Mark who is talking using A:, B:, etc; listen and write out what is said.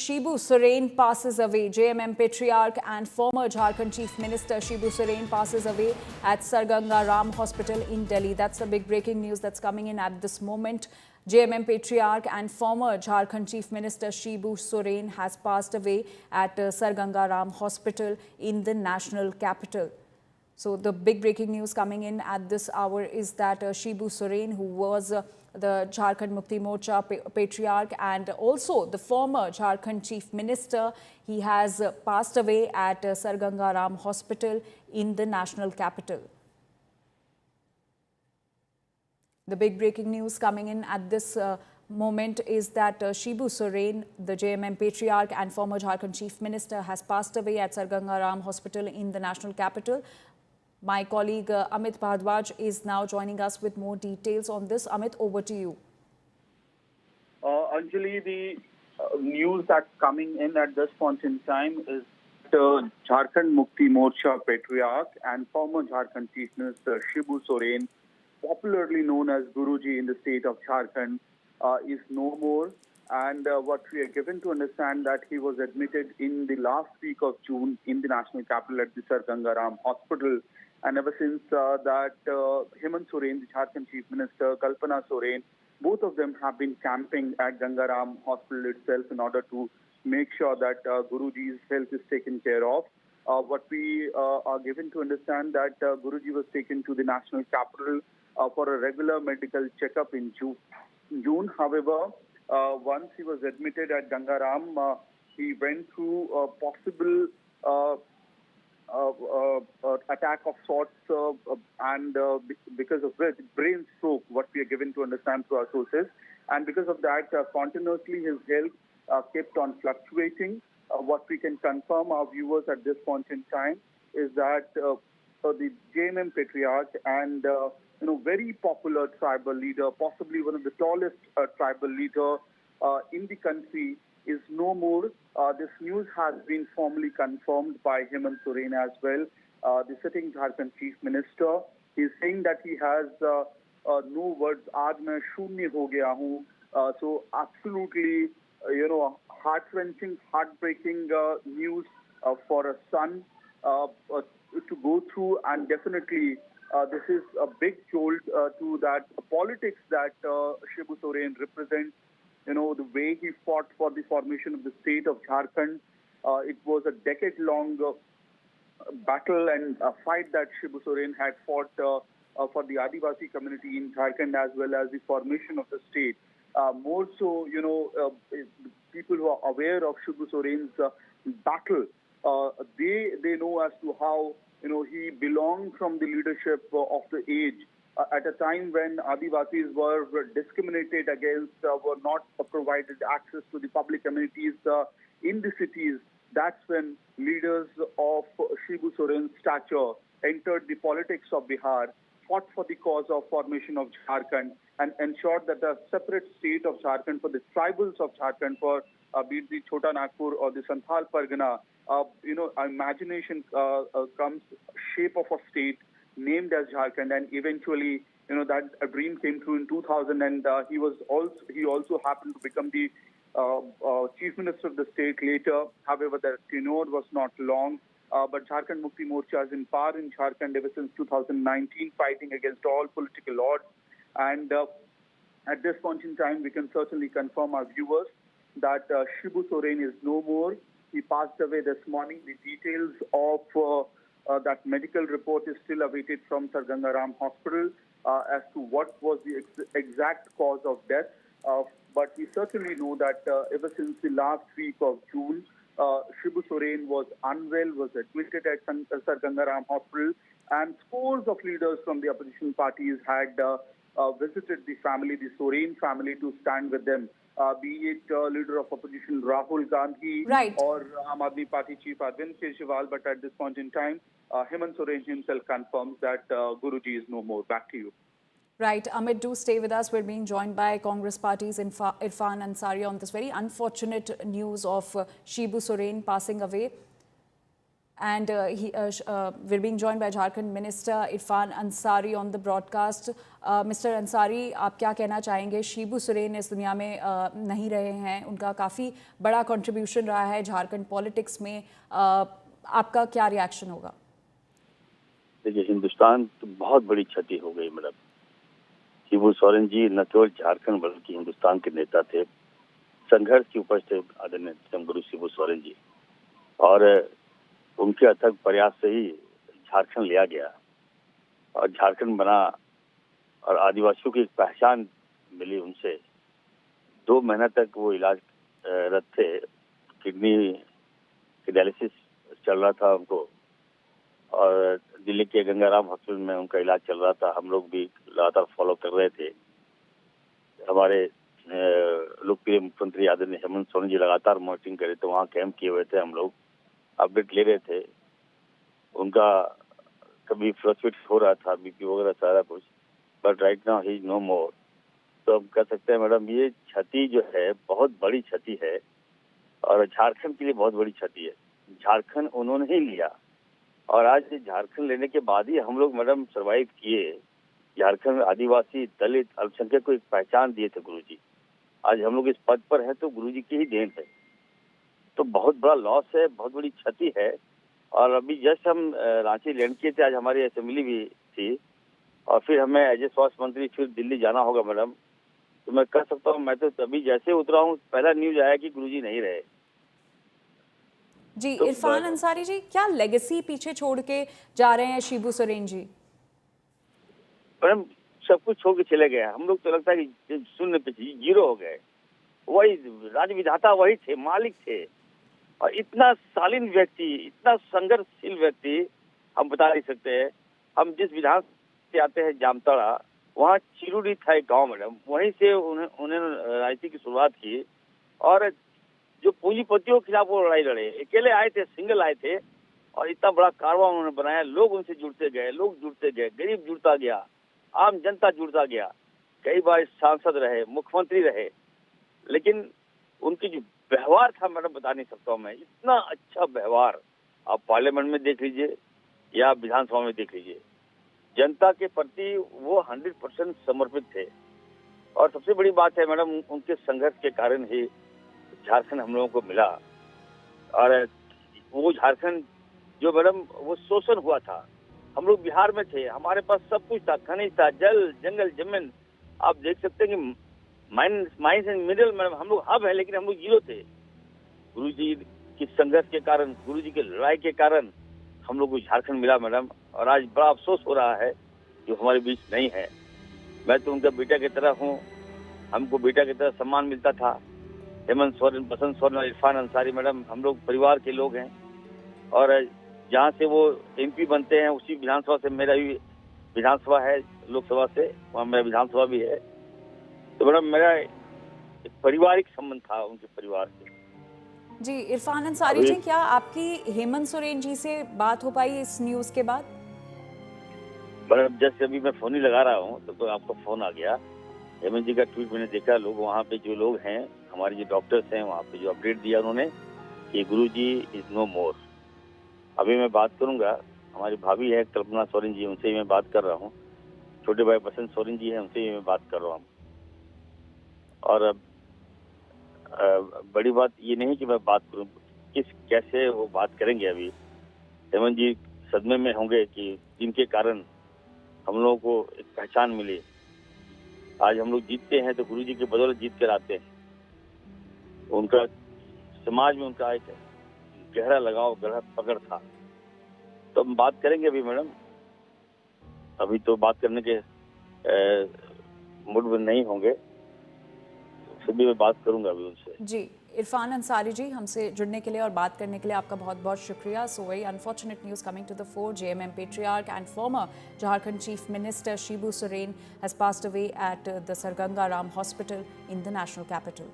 A: Shibu Soren passes away. JMM patriarch and former Jharkhand Chief Minister Shibu Soren passes away at Sarganga Ram Hospital in Delhi. That's the big breaking news that's coming in at this moment. JMM patriarch and former Jharkhand Chief Minister Shibu Soren has passed away at Sarganga Ram Hospital in the national capital. So the big breaking news coming in at this hour is that Shibu Soren, who was the Jharkhand Mukti Morcha patriarch and also the former Jharkhand Chief Minister, he has passed away at Sarganga Ram Hospital in the national capital. The big breaking news coming in at this moment is that Shibu Soren, the JMM patriarch and former Jharkhand Chief Minister, has passed away at Sarganga Ram Hospital in the national capital. My colleague Amit Bhardwaj is now joining us with more details on this. Amit, over to you.
B: Anjali, the news that's coming in at this point in time is the Jharkhand Mukti Morcha patriarch and former Jharkhand Chief Minister Shibu Soren, popularly known as Guruji in the state of Jharkhand, is no more. And what we are given to understand that he was admitted in the last week of June in the national capital at the Sarganga Ram Hospital. And ever since that, Hemant Soren, the Jharkhand Chief Minister, Kalpana Soren, both of them have been camping at Gangaram Hospital itself in order to make sure that Guruji's health is taken care of. What we are given to understand that Guruji was taken to the national capital for a regular medical checkup in June. However, once he was admitted at Gangaram, he went through a possible attack of sorts, and because of which brain stroke, what we are given to understand through our sources, and because of that, continuously his health kept on fluctuating. What we can confirm our viewers at this point in time is that the JMM patriarch and very popular tribal leader, possibly one of the tallest tribal leader in the country, is no more. This news has been formally confirmed by Hemant Soren as well, the sitting Jharkhand Chief Minister. He is saying that he has no words. Aaj main shunya ho gaya hoon. So absolutely, heart-wrenching, heartbreaking news for a son to go through, and definitely this is a big jolt to that politics that Shibu Soren represents. The way he fought for the formation of the state of Jharkhand, it was a decade-long battle and a fight that Shibu Soren had fought for the Adivasi community in Jharkhand as well as the formation of the state. More so, people who are aware of Shibu Soren's battle, they know as to how he belonged from the leadership of the age. At a time when Adivasis were discriminated against, were not provided access to the public amenities in the cities, that's when leaders of Shibu Soren's stature entered the politics of Bihar, fought for the cause of formation of Jharkhand, and ensured that the separate state of Jharkhand for the tribals of Jharkhand, for be it the Chota Nagpur or the Santhal Pargana, imagination comes shape of a state named as Jharkhand, and eventually, that a dream came true in 2000, and he also happened to become the Chief Minister of the state later. However, the tenure was not long. But Jharkhand Mukti Morcha is in power in Jharkhand ever since 2019, fighting against all political odds. And at this point in time, we can certainly confirm our viewers that Shibu Soren is no more. He passed away this morning. The details of that medical report is still awaited from Sarganga Ram Hospital as to what was the exact cause of death. But we certainly know that ever since the last week of June, Shibu Soren was unwell, was admitted at Sarganga Ram Hospital, and scores of leaders from the opposition parties had visited the family, the Soren family, to stand with them. Be it leader of opposition Rahul Gandhi,
A: right,
B: or Aam Aadmi Party chief Arvind Kejriwal, but at this point in time, Hemant Soren himself confirms that Guruji is no more. Back to you.
A: Right, Amit, do stay with us. We're being joined by Congress Party's Irfan Ansari on this very unfortunate news of Shibu Soren passing away. And we're being joined by Jharkhand Minister Irfan Ansari on the broadcast. Mr. Ansari, आप क्या कहना चाहेंगे? शिबू सोरेन इस दुनिया में नहीं रहे हैं, उनका काफ़ी बड़ा कंट्रीब्यूशन रहा है झारखंड पॉलिटिक्स में, आपका क्या रिएक्शन होगा?
C: देखिए, हिंदुस्तान तो बहुत बड़ी क्षति हो गई मैडम। शिबू सोरेन जी न केवल झारखंड बल्कि हिंदुस्तान के नेता थे, संघर्ष की उपज थे आदरणीय धर्मगुरु शिबू सोरेन जी, और उनके अथक प्रयास से ही झारखंड लिया गया और झारखंड बना और आदिवासियों की एक पहचान मिली उनसे। 2 महीना तक वो इलाज रत थे, किडनी की डायलिसिस चल रहा था उनको, और दिल्ली के गंगाराम हॉस्पिटल में उनका इलाज चल रहा था। हम लोग भी लगातार फॉलो कर रहे थे। हमारे लोकप्रिय मुख्यमंत्री आदरणीय हेमंत सोरेन जी लगातार मॉनिटरिंग कर रहे थे, वहाँ कैंप किए हुए थे, हम लोग अपडेट ले रहे थे। उनका कभी फ्लक्चुएट हो रहा था, बीपी वगैरह सारा कुछ, but right now he is no more. तो हम कह सकते हैं मैडम, ये क्षति जो है बहुत बड़ी क्षति है और झारखंड के लिए बहुत बड़ी क्षति है। झारखंड उन्होंने ही लिया और आज झारखंड लेने के बाद ही हम लोग मैडम सर्वाइव किए। झारखंड आदिवासी, दलित, अल्पसंख्यक को एक पहचान दिए थे गुरुजी। आज हम लोग इस पद पर हैं तो गुरुजी की ही देन है। तो बहुत बड़ा लॉस है, बहुत बड़ी क्षति है। और अभी जस्ट हम रांची लैंड किए थे, आज हमारी असेंबली भी थी और फिर हमें एज ए स्वास्थ्य मंत्री फिर दिल्ली जाना होगा मैडम। तो मैं कह सकता हूँ, मैं तो अभी जैसे उतरा हूँ पहला न्यूज आया कि गुरुजी नहीं रहे।
A: जी
C: तो
A: इरफान अंसारी जी, क्या लेगेसी पीछे छोड़ के जा रहे हैं शिबू सोरेन जी?
C: मैडम सब कुछ छोड़ के चले गए। हम लोग तो लगता है कि शून्य पे जीरो हो गए। वही राज्य विधाता वही थे, मालिक थे, और इतना शालीन व्यक्ति, इतना संघर्षशील व्यक्ति हम बता नहीं सकते हैं। हम जिस विधान से आते हैं जामताड़ा, वहाँ चिरुडी था एक गाँव मैडम, वहीं से उन्होंने राजनीति की शुरुआत की और जो पूंजीपतियों के खिलाफ वो लड़ाई लड़े। अकेले आए थे, सिंगल आए थे और इतना बड़ा कारवां उन्होंने बनाया। लोग उनसे जुड़ते गए, लोग जुड़ते गए, गरीब जुड़ता गया, आम जनता जुड़ता गया। कई बार सांसद रहे, मुख्यमंत्री रहे, लेकिन उनकी जो व्यवहार था मैडम बता नहीं सकता हूँ मैं। इतना अच्छा व्यवहार आप पार्लियामेंट में देख लीजिए या विधानसभा में देख लीजिए। जनता के प्रति वो 100% समर्पित थे। और सबसे बड़ी बात है मैडम, उनके संघर्ष के कारण ही झारखंड हम लोगों को मिला। और वो झारखंड जो मैडम वो शोषण हुआ था, हम लोग बिहार में थे, हमारे पास सब कुछ था, खनिज था, जल, जंगल, जमीन। आप देख सकते हैं कि माइंस एंड मिनरल मैडम हम लोग हब है, लेकिन हम लोग जीरो थे। गुरुजी के संघर्ष के कारण, गुरुजी के लड़ाई के कारण हम लोग को झारखंड मिला मैडम। और आज बड़ा अफसोस हो रहा है जो हमारे बीच नहीं है। मैं तो उनका बेटा की तरह हूँ, हमको बेटा की तरह सम्मान मिलता था। हेमंत सोरेन, बसंत सोरेन और इरफान अंसारी मैडम हम लोग परिवार के लोग हैं। और जहाँ से वो MP बनते हैं उसी विधानसभा से मेरा भी विधानसभा है, लोकसभा से वहाँ मेरा विधानसभा भी है। तो मैडम मेरा एक पारिवारिक संबंध था उनके परिवार से।
A: जी इरफान अंसारी जी, क्या आपकी हेमंत सोरेन जी से बात हो पाई इस न्यूज के बाद?
C: मैडम जैसे अभी मैं फोन ही लगा रहा हूँ तो आपका फोन आ गया। हेमंत जी का ट्वीट मैंने देखा। लोग वहाँ पे जो लोग हैं, हमारे जो डॉक्टर्स हैं, वहाँ पे जो अपडेट दिया उन्होंने कि गुरुजी इज नो मोर। अभी मैं बात करूंगा, हमारी भाभी है कल्पना सोरेन जी, उनसे ही मैं बात कर रहा हूँ। छोटे भाई बसंत सोरेन जी हैं, उनसे ही मैं बात कर रहा हूँ। और बड़ी बात ये नहीं कि मैं बात करूं, कैसे वो बात करेंगे। अभी हेमंत जी सदमे में होंगे कि जिनके कारण हम लोगों को एक पहचान मिली। आज हम लोग जीतते हैं तो गुरुजी के बदौलत जीत कर आते हैं। उनका समाज में उनका एक गहरा लगाव, गहरा पकड़ था। तो हम बात करेंगे अभी मैडम। अभी तो बात करने के मूड में नहीं होंगे, फिर भी मैं बात करूंगा अभी उनसे।
A: जी इरफान अंसारी जी, हमसे जुड़ने के लिए और बात करने के लिए आपका बहुत बहुत शुक्रिया। So very unfortunate news coming to the fore. JMM patriarch and former Jharkhand Chief Minister Shibu Soren has passed away at the Sarganga Ram Hospital in the national capital.